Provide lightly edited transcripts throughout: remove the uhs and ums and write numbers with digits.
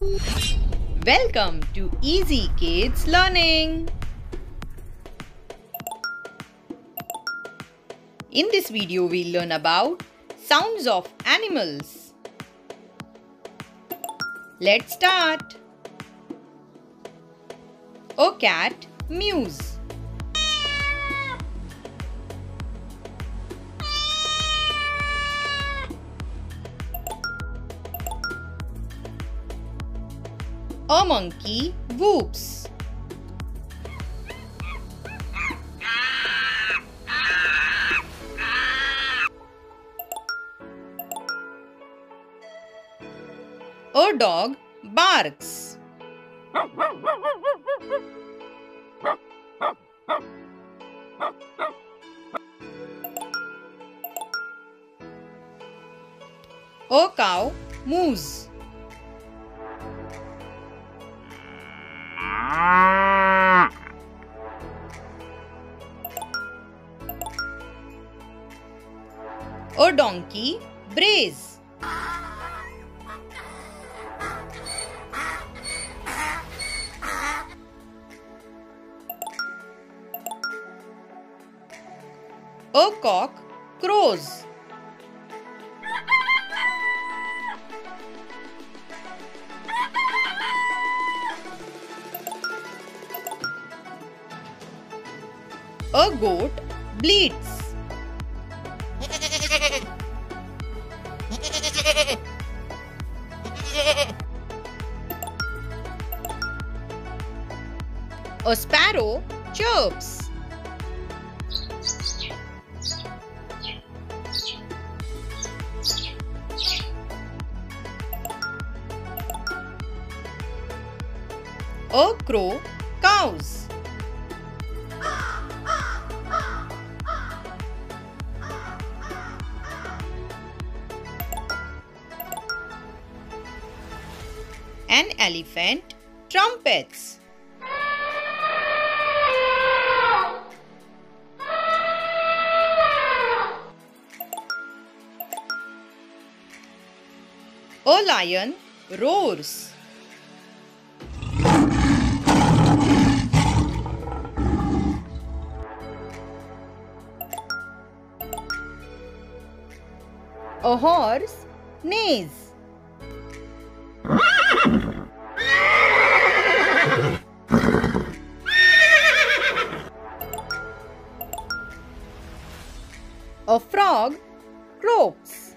Welcome to Easy Kids Learning. In this video, we'll learn about sounds of animals. Let's start. A cat mews. A monkey whoops. A dog barks. A cow moos. A donkey brays. A cock crows. A goat bleats. A sparrow chirps. A crow cows. An elephant trumpets. A lion roars. A horse neighs. A frog croaks.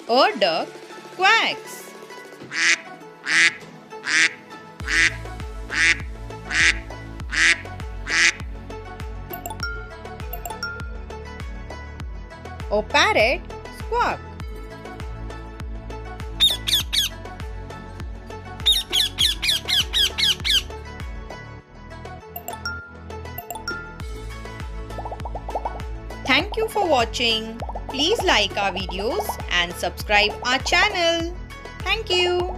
A duck quacks. A parrot squawks. Thank you for watching. Please like our videos and subscribe our channel. Thank you.